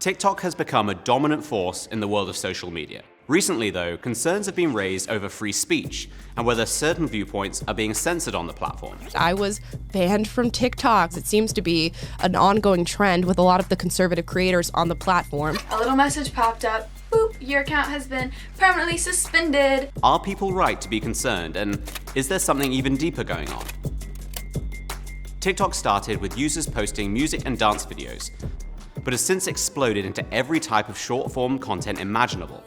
TikTok has become a dominant force in the world of social media. Recently, though, concerns have been raised over free speech and whether certain viewpoints are being censored on the platform. I was banned from TikTok. It seems to be an ongoing trend with a lot of the conservative creators on the platform. A little message popped up. Boop, your account has been permanently suspended. Are people right to be concerned, and is there something even deeper going on? TikTok started with users posting music and dance videos, but has since exploded into every type of short-form content imaginable.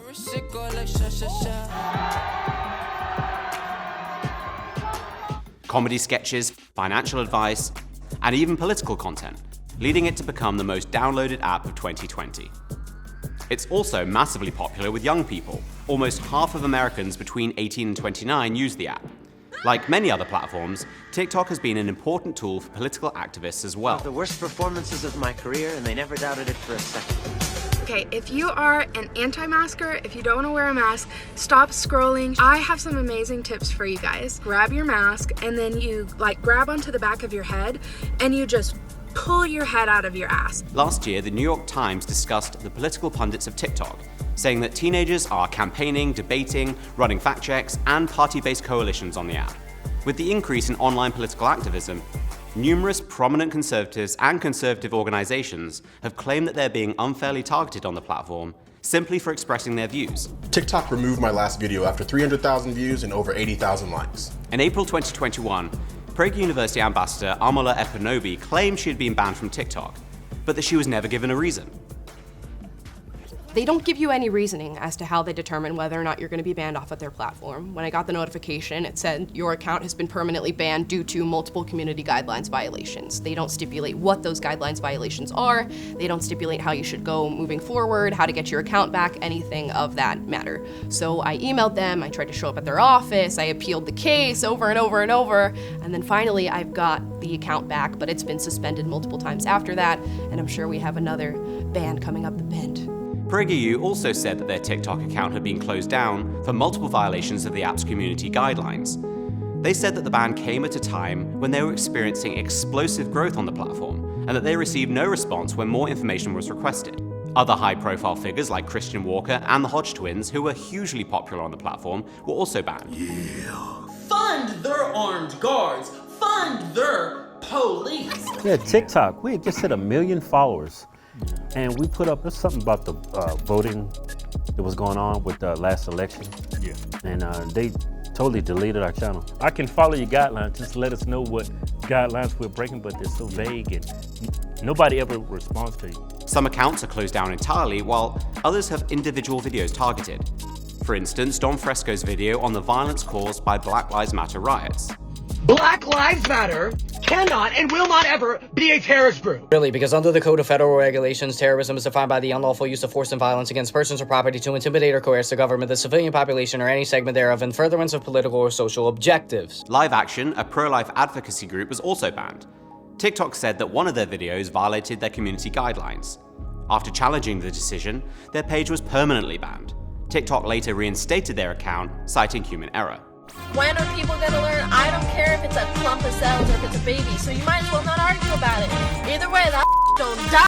Comedy sketches, financial advice, and even political content, leading it to become the most downloaded app of 2020. It's also massively popular with young people. Almost half of Americans between 18 and 29 use the app. Like many other platforms, TikTok has been an important tool for political activists as well. The worst performances of my career, and they never doubted it for a second. Okay, if you are an anti-masker, if you don't want to wear a mask, stop scrolling. I have some amazing tips for you guys. Grab your mask, and then you grab onto the back of your head, and you just pull your head out of your ass. Last year, the New York Times discussed the political pundits of TikTok, saying that teenagers are campaigning, debating, running fact checks, and party-based coalitions on the app. With the increase in online political activism, numerous prominent conservatives and conservative organizations have claimed that they're being unfairly targeted on the platform simply for expressing their views. TikTok removed my last video after 300,000 views and over 80,000 likes. In April 2021, Prague University ambassador Amala Epanobi claimed she had been banned from TikTok, but that she was never given a reason. They don't give you any reasoning as to how they determine whether or not you're going to be banned off of their platform. When I got the notification, it said your account has been permanently banned due to multiple community guidelines violations. They don't stipulate what those guidelines violations are. They don't stipulate how you should go moving forward, how to get your account back, anything of that matter. So I emailed them, I tried to show up at their office, I appealed the case over and over and over, and then finally I've got the account back, but it's been suspended multiple times after that, and I'm sure we have another ban coming up the bend. PragerU also said that their TikTok account had been closed down for multiple violations of the app's community guidelines. They said that the ban came at a time when they were experiencing explosive growth on the platform, and that they received no response when more information was requested. Other high-profile figures like Christian Walker and the Hodge twins, who were hugely popular on the platform, were also banned. Yeah. Fund their armed guards! Fund their police! Yeah, TikTok, we just hit 1 million followers. And we put up something about the voting that was going on with the last election. Yeah. And they totally deleted our channel. I can follow your guidelines, just let us know what guidelines we're breaking, but they're so vague and nobody ever responds to you. Some accounts are closed down entirely, while others have individual videos targeted. For instance, Don Fresco's video on the violence caused by Black Lives Matter riots. Black Lives Matter cannot and will not ever be a terrorist group. Really, because under the Code of Federal Regulations, terrorism is defined by the unlawful use of force and violence against persons or property to intimidate or coerce the government, the civilian population, or any segment thereof in furtherance of political or social objectives. Live Action, a pro-life advocacy group, was also banned. TikTok said that one of their videos violated their community guidelines. After challenging the decision, their page was permanently banned. TikTok later reinstated their account, citing human error. When are people gonna learn? I don't care if it's a clump of cells or if it's a baby, so you might as well not argue about it. Either way, that don't die.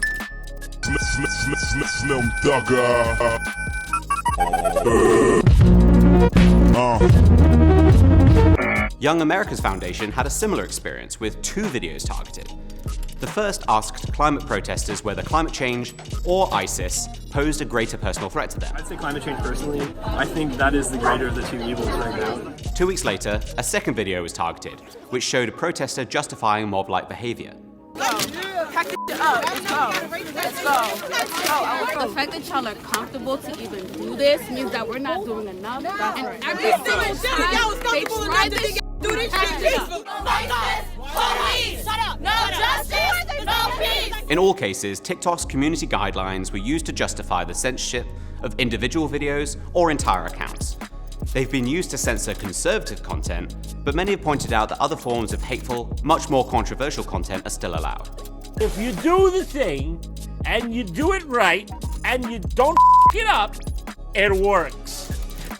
Young America's Foundation had a similar experience with 2 videos targeted. The first asked climate protesters whether climate change or ISIS posed a greater personal threat to them. I'd say climate change personally. I think that is the greater of the 2 evils right now. 2 weeks later, a second video was targeted, which showed a protester justifying mob-like behavior. The fact that y'all are comfortable to even do this means that we're not doing enough. And every single time they try this, do this shit. Shut up! No justice, no peace! In all cases, TikTok's community guidelines were used to justify the censorship of individual videos or entire accounts. They've been used to censor conservative content, but many have pointed out that other forms of hateful, much more controversial content are still allowed. If you do the thing, and you do it right, and you don't it up, it works.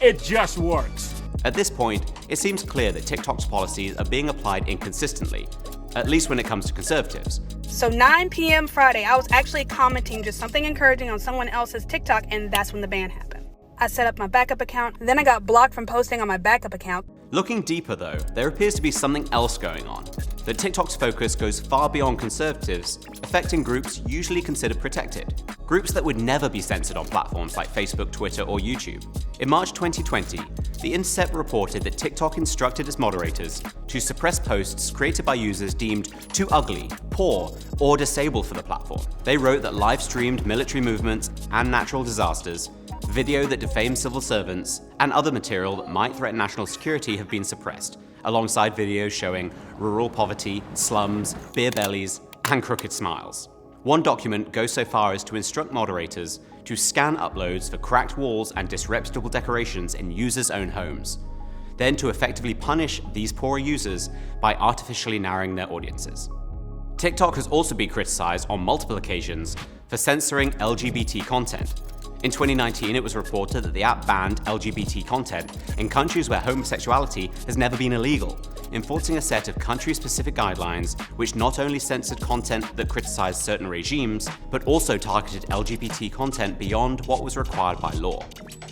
It just works. At this point, it seems clear that TikTok's policies are being applied inconsistently, at least when it comes to conservatives. So 9 p.m. Friday, I was actually commenting just something encouraging on someone else's TikTok, and that's when the ban happened. I set up my backup account, then I got blocked from posting on my backup account. Looking deeper though, there appears to be something else going on. That TikTok's focus goes far beyond conservatives, affecting groups usually considered protected. Groups that would never be censored on platforms like Facebook, Twitter, or YouTube. In March 2020, The Intercept reported that TikTok instructed its moderators to suppress posts created by users deemed too ugly, poor, or disabled for the platform. They wrote that live-streamed military movements and natural disasters, video that defamed civil servants, and other material that might threaten national security have been suppressed, alongside videos showing rural poverty, slums, beer bellies, and crooked smiles. One document goes so far as to instruct moderators to scan uploads for cracked walls and disreputable decorations in users' own homes, then to effectively punish these poorer users by artificially narrowing their audiences. TikTok has also been criticized on multiple occasions for censoring LGBT content. In 2019, it was reported that the app banned LGBT content in countries where homosexuality has never been illegal, enforcing a set of country-specific guidelines which not only censored content that criticized certain regimes, but also targeted LGBT content beyond what was required by law.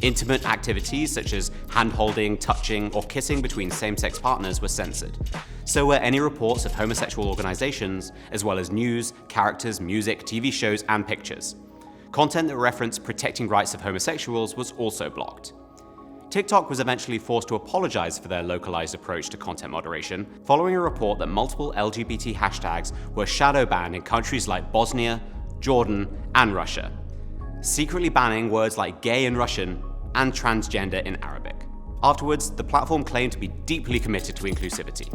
Intimate activities such as hand-holding, touching, or kissing between same-sex partners were censored. So were any reports of homosexual organizations, as well as news, characters, music, TV shows, and pictures. Content that referenced protecting rights of homosexuals was also blocked. TikTok was eventually forced to apologize for their localized approach to content moderation, following a report that multiple LGBT hashtags were shadow banned in countries like Bosnia, Jordan, and Russia, secretly banning words like gay in Russian and transgender in Arabic. Afterwards, the platform claimed to be deeply committed to inclusivity.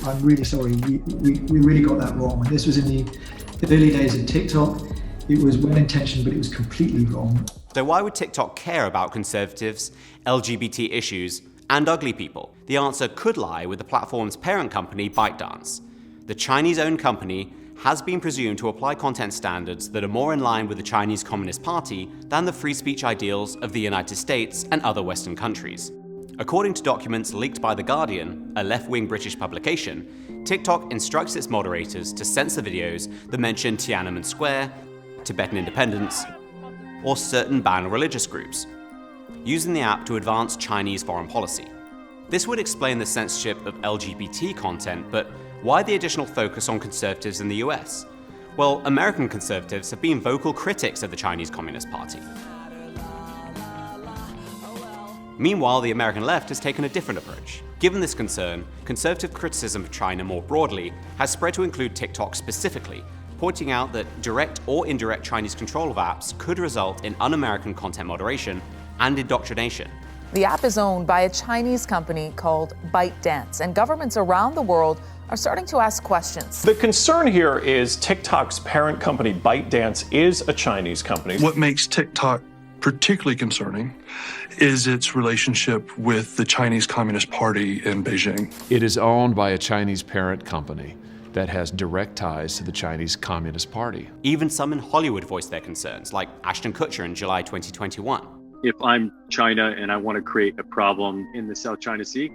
I'm really sorry, we really got that wrong. This was in the early days of TikTok. It was well-intentioned, but it was completely wrong. So why would TikTok care about conservatives, LGBT issues, and ugly people? The answer could lie with the platform's parent company, ByteDance. The Chinese-owned company has been presumed to apply content standards that are more in line with the Chinese Communist Party than the free speech ideals of the United States and other Western countries. According to documents leaked by The Guardian, a left-wing British publication, TikTok instructs its moderators to censor videos that mention Tiananmen Square, Tibetan independence, or certain banned religious groups, using the app to advance Chinese foreign policy. This would explain the censorship of LGBT content, but why the additional focus on conservatives in the US? Well, American conservatives have been vocal critics of the Chinese Communist Party. Meanwhile, the American left has taken a different approach. Given this concern, conservative criticism of China more broadly has spread to include TikTok specifically, pointing out that direct or indirect Chinese control of apps could result in un-American content moderation and indoctrination. The app is owned by a Chinese company called ByteDance, and governments around the world are starting to ask questions. The concern here is TikTok's parent company, ByteDance, is a Chinese company. What makes TikTok particularly concerning is its relationship with the Chinese Communist Party in Beijing. It is owned by a Chinese parent company that has direct ties to the Chinese Communist Party. Even some in Hollywood voiced their concerns, like Ashton Kutcher in July 2021. If I'm China and I want to create a problem in the South China Sea,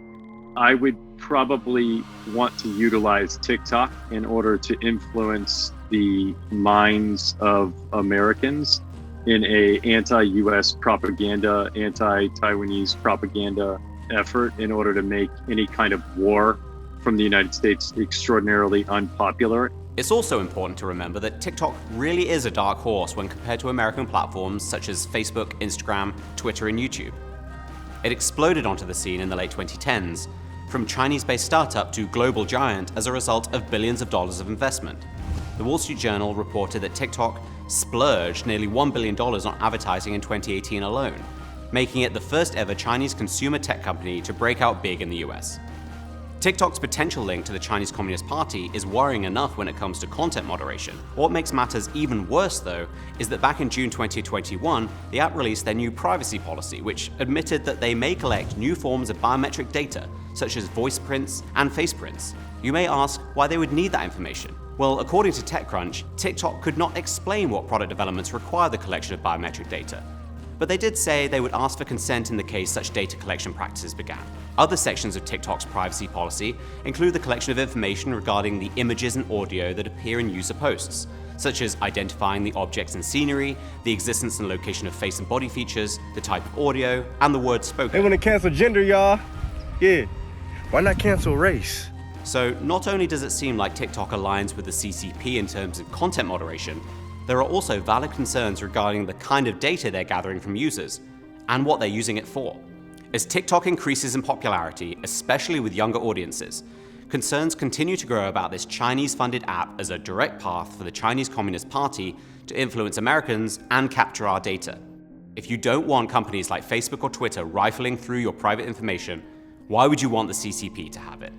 I would probably want to utilize TikTok in order to influence the minds of Americans in a anti-US propaganda, anti-Taiwanese propaganda effort in order to make any kind of war from the United States extraordinarily unpopular. It's also important to remember that TikTok really is a dark horse when compared to American platforms such as Facebook, Instagram, Twitter, and YouTube. It exploded onto the scene in the late 2010s, from Chinese-based startup to global giant as a result of billions of dollars of investment. The Wall Street Journal reported that TikTok splurged nearly $1 billion on advertising in 2018 alone, making it the first ever Chinese consumer tech company to break out big in the US. TikTok's potential link to the Chinese Communist Party is worrying enough when it comes to content moderation. What makes matters even worse, though, is that back in June 2021, the app released their new privacy policy, which admitted that they may collect new forms of biometric data, such as voice prints and face prints. You may ask why they would need that information. Well, according to TechCrunch, TikTok could not explain what product developments require the collection of biometric data. but they did say they would ask for consent in the case such data collection practices began. Other sections of TikTok's privacy policy include the collection of information regarding the images and audio that appear in user posts, such as identifying the objects and scenery, the existence and location of face and body features, the type of audio, and the words spoken. They want to cancel gender, y'all. Yeah. Why not cancel race? So not only does it seem like TikTok aligns with the CCP in terms of content moderation, there are also valid concerns regarding the kind of data they're gathering from users and what they're using it for. As TikTok increases in popularity, especially with younger audiences, concerns continue to grow about this Chinese-funded app as a direct path for the Chinese Communist Party to influence Americans and capture our data. If you don't want companies like Facebook or Twitter rifling through your private information, why would you want the CCP to have it?